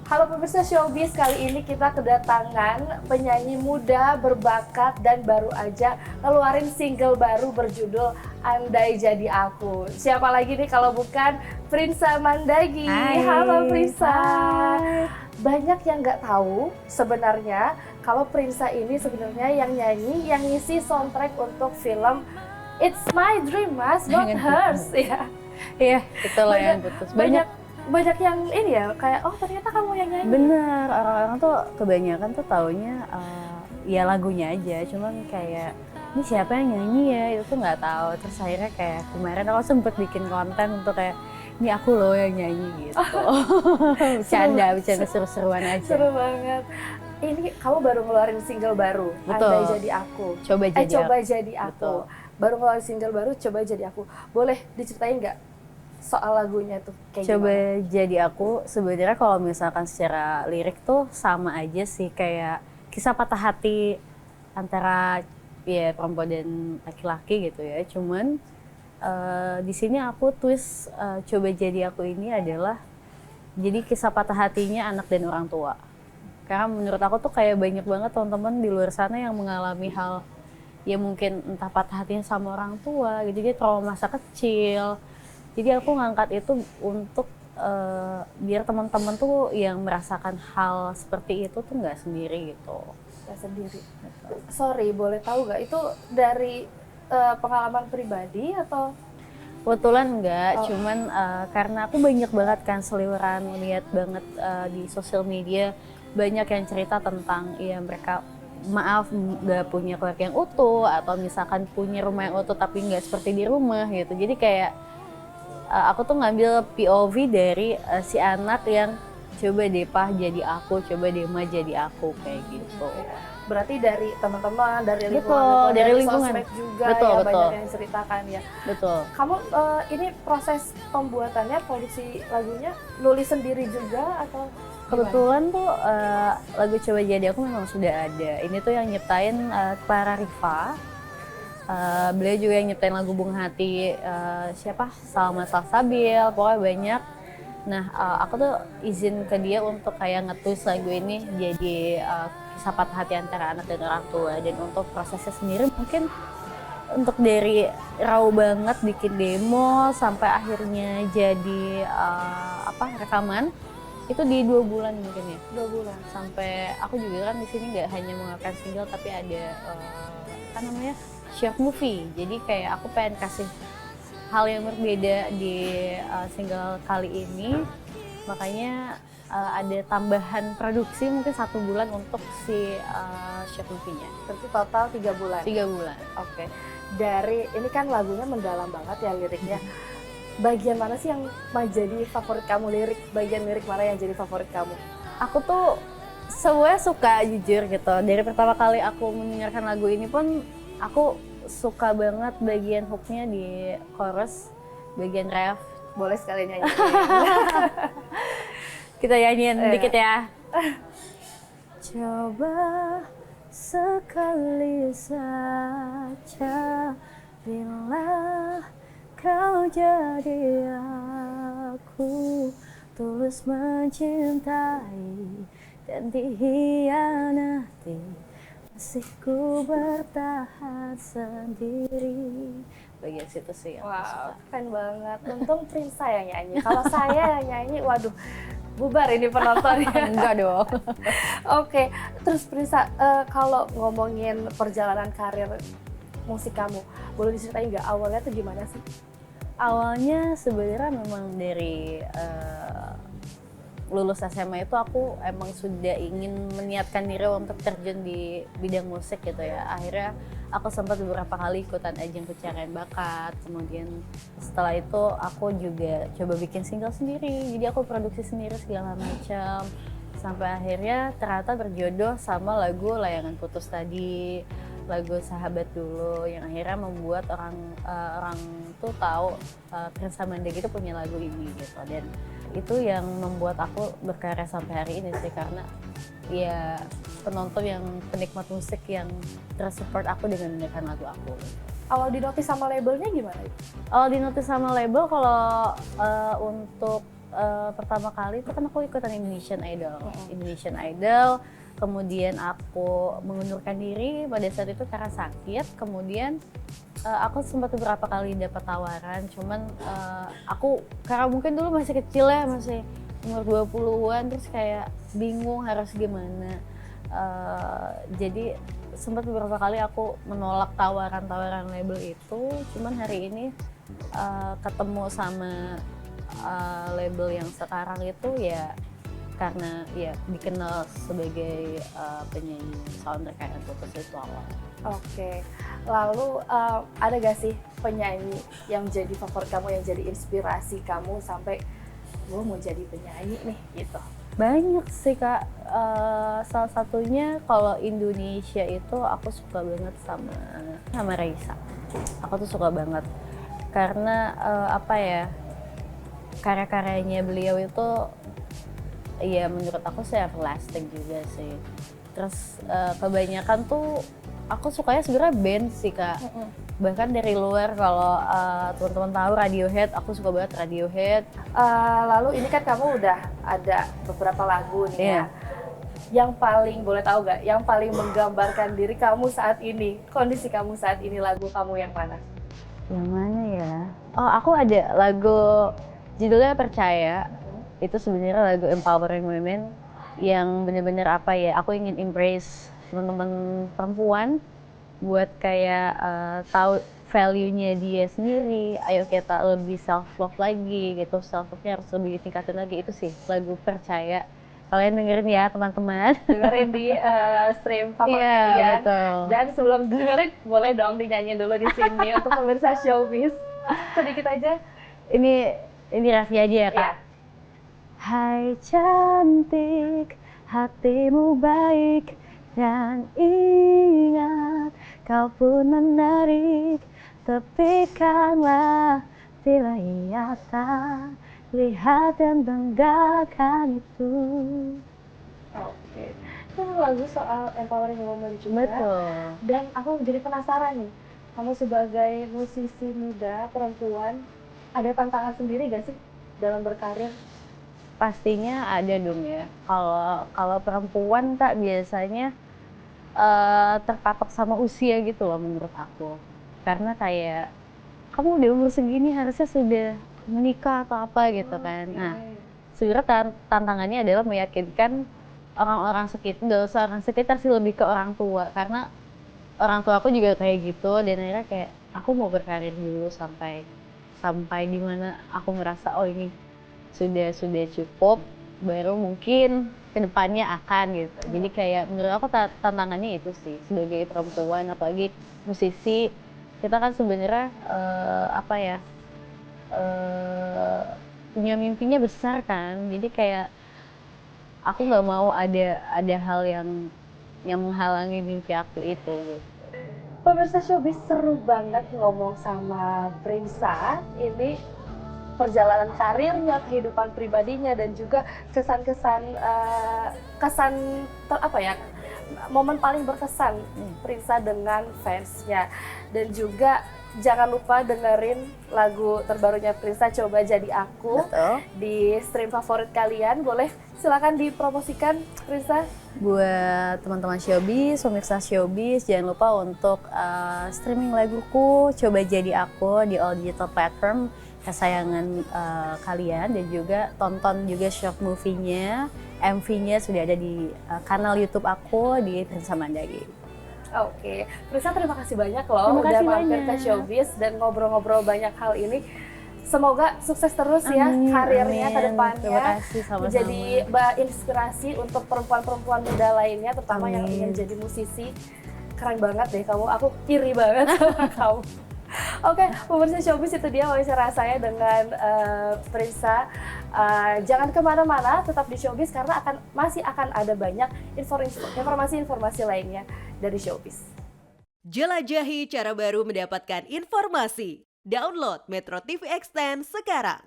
Halo pemirsa Showbiz, kali ini kita kedatangan penyanyi muda, berbakat, dan baru aja ngeluarin single baru berjudul Andai Jadi Aku. Siapa lagi nih kalau bukan Prinsa Mandagi. Hai. Halo Prinsa. Hai. Banyak yang nggak tahu sebenarnya kalau Prinsa ini sebenarnya yang nyanyi, yang ngisi soundtrack untuk film It's My Dream, Mas, Not Hers. Ya. Iya, itulah yang putus. Banyak yang ini ya, kayak oh ternyata kamu yang nyanyi. Bener, orang-orang tuh kebanyakan tuh taunya ya lagunya aja, cuman kayak ini siapa yang nyanyi ya, itu tuh nggak tahu. Terus akhirnya kayak kemarin aku sempet bikin konten untuk kayak ini aku loh yang nyanyi gitu. Bercanda seru-seruan aja. Seru banget. Ini kamu baru ngeluarin single baru, Betul. Andai Jadi Aku. Coba jadi Aku. Betul. Baru ngeluarin single baru, Coba Jadi Aku. Boleh diceritain nggak soal lagunya tuh kayak Coba gimana? Jadi Aku sebenarnya kalau misalkan secara lirik tuh sama aja sih, kayak kisah patah hati antara ya perempuan dan laki-laki gitu ya. Cuman di sini aku twist Coba Jadi Aku ini adalah jadi kisah patah hatinya anak dan orang tua. Karena menurut aku tuh kayak banyak banget teman-teman di luar sana yang mengalami hal ya mungkin entah patah hatinya sama orang tua gitu, dia trauma masa kecil. Jadi aku ngangkat itu untuk biar teman-teman tuh yang merasakan hal seperti itu tuh nggak sendiri gitu. Nggak sendiri. Gitu. Sorry, boleh tahu nggak itu dari pengalaman pribadi atau? Kebetulan enggak, cuman karena aku banyak banget kan seliweran lihat banget di sosial media banyak yang cerita tentang ya mereka maaf nggak punya keluarga yang utuh atau misalkan punya rumah yang utuh tapi nggak seperti di rumah gitu. Jadi kayak aku tuh ngambil POV dari si anak yang coba deh Pah jadi aku, coba deh Ma jadi aku kayak gitu. Berarti dari teman-teman, dari lingkungan, Betul, dari lingkungan. sosmed juga Betul, ya betul. banyak yang ceritakan ya. Betul. Kamu ini proses pembuatannya, produksi lagunya nulis sendiri juga atau gimana? Kebetulan tuh lagu Coba Jadi Aku memang sudah ada. Ini tuh yang nyiptain Clara Riva. Beliau juga yang nyiptain lagu Bunga Hati, siapa? Salma Salsabil, pokoknya banyak. Nah, aku tuh izin ke dia untuk kayak nge-twist lagu ini jadi kisah patah hati antara anak dan orang tua. Dan untuk prosesnya sendiri mungkin untuk dari raw banget bikin demo sampai akhirnya jadi rekaman itu di 2 bulan mungkin ya. 2 bulan. Sampai aku juga kan di sini nggak hanya mengeluarkan single tapi ada short movie. Jadi kayak aku pengen kasih hal yang berbeda di single kali ini, makanya ada tambahan produksi mungkin 1 bulan untuk si short movie-nya. Berarti total 3 bulan. 3 bulan. Oke. Dari ini kan lagunya mendalam banget ya liriknya. Bagian mana sih yang jadi favorit kamu lirik? Bagian lirik mana yang jadi favorit kamu? Aku tuh semuanya suka jujur gitu. Dari pertama kali aku mendengarkan lagu ini pun aku suka banget bagian hooknya di chorus, bagian ref. Boleh sekali nyanyi. Kita nyanyiin dikit ya. Coba sekali saja bila kau jadi aku, tulus mencintai dan dikhianati, masih ku bertahan sendiri. Bagian situ sih yang aku suka. Keren banget. Untung Prinsa yang nyanyi. Kalau saya yang nyanyi, waduh, bubar ini penontonnya. Enggak dong. Oke, terus Prinsa, kalau ngomongin perjalanan karir musik kamu, boleh diceritain nggak awalnya tuh gimana sih? Awalnya sebenarnya memang dari lulus SMA itu aku emang sudah ingin meniatkan diri untuk terjun di bidang musik gitu ya. Akhirnya aku sempat beberapa kali ikutan ajang pencarian bakat. Kemudian setelah itu aku juga coba bikin single sendiri. Jadi aku produksi sendiri segala macam. Sampai akhirnya ternyata berjodoh sama lagu Layangan Putus tadi, lagu Sahabat Dulu, yang akhirnya membuat orang tuh tahu Prinsa Mandagi itu punya lagu ini gitu. Dan itu yang membuat aku berkarya sampai hari ini sih, karena ya penonton yang penikmat musik yang tersupport aku dengan mendengarkan lagu aku. Awal di notice sama labelnya gimana? Awal di notice sama label kalau untuk pertama kali itu kan aku ikutan Indonesian Idol, kemudian aku mengundurkan diri pada saat itu karena sakit, kemudian aku sempat beberapa kali dapat tawaran, cuman aku karena mungkin dulu masih kecil ya, masih umur 20-an, terus kayak bingung harus gimana. Jadi sempat beberapa kali aku menolak tawaran-tawaran label itu, cuman hari ini ketemu sama label yang sekarang itu ya karena ya dikenal sebagai penyanyi soundtrack kayak Putus itu awal. Oke, lalu ada gak sih penyanyi yang jadi favorit kamu, yang jadi inspirasi kamu sampai gue mau jadi penyanyi nih gitu? Banyak sih Kak, salah satunya kalau Indonesia itu aku suka banget sama Raisa. Aku tuh suka banget karena apa ya, karya-karyanya beliau itu ya menurut aku sih everlasting juga sih. Terus kebanyakan tuh aku sukanya sebenarnya band sih Kak. Bahkan dari luar, kalau teman-teman tahu Radiohead, aku suka banget Radiohead. Lalu ini kan kamu udah ada beberapa lagu nih ya. Iya. Yang paling, boleh tahu gak, yang paling menggambarkan diri kamu saat ini, kondisi kamu saat ini, lagu kamu yang mana? Yang mana ya? Oh, aku ada lagu judulnya Percaya. Itu sebenarnya lagu empowering women yang bener-bener apa ya, aku ingin embrace teman-teman perempuan buat kayak tahu value-nya dia sendiri. Ayo kita lebih self love lagi gitu, self love-nya harus lebih ditingkatin lagi. Itu sih lagu Percaya. Kalian dengerin ya teman-teman. Dengerin di stream favorit Iya, kalian. betul. Dan sebelum dengerin, boleh dong dinyanyi dulu di sini untuk pemirsa Showbiz. Sedikit aja. Ini Raffi aja ya Kak. Iya. Hai cantik, hatimu baik, dan ingat kau pun menarik. Tepikanlah bila ia tak lihat dan banggakan itu. Oke. Itu lagu soal empowering woman juga. Betul. Dan aku jadi penasaran nih, kamu sebagai musisi muda, perempuan, ada tantangan sendiri gak sih dalam berkarir? Pastinya ada dong ya. Kalau perempuan tak biasanya terpatok sama usia gitu loh menurut aku. Karena kayak kamu udah umur segini harusnya sudah menikah atau apa gitu kan. Nah, sebenarnya tantangannya adalah meyakinkan orang-orang sekitar sih, lebih ke orang tua, karena orang tua aku juga kayak gitu, dan akhirnya kayak aku mau berkarir dulu sampai di mana aku merasa oh ini sudah cukup, baru mungkin kedepannya akan gitu. Jadi kayak menurut aku tantangannya itu sih sebagai perempuan, apalagi musisi, kita kan sebenarnya apa ya, punya mimpinya besar kan. Jadi kayak aku nggak mau ada hal yang menghalangi mimpi aku itu gitu. Pemirsa Showbiz, seru banget ngomong sama Prinsa. Ini perjalanan karirnya, kehidupan pribadinya, dan juga kesan-kesan apa ya, momen paling berkesan Prinsa dengan fansnya. Dan juga jangan lupa dengerin lagu terbarunya Prinsa, Coba Jadi Aku. Betul. Di stream favorit kalian. Boleh silakan dipromosikan Prinsa. Buat teman-teman Showbiz, pemirsa Showbiz, jangan lupa untuk streaming laguku Coba Jadi Aku di all digital platform kesayangan kalian, dan juga tonton juga short movie-nya, MV-nya sudah ada di kanal YouTube aku di Prinsa Mandagi. Oke, Prinsa terima kasih banyak loh udah mampir ke Showbiz dan ngobrol-ngobrol banyak hal ini. Semoga sukses terus ya karirnya ke depannya. Terima kasih, sama-sama. Jadi inspirasi untuk perempuan-perempuan muda lainnya, terutama yang ingin jadi musisi. Keren banget deh kamu, aku iri banget sama kamu. Oke, pemirsa Showbiz, itu dia wawancara saya dengan Prinsa. Jangan kemana-mana, tetap di Showbiz karena masih akan ada banyak informasi-informasi lainnya dari Showbiz. Jelajahi cara baru mendapatkan informasi. Download Metro TV Extend sekarang.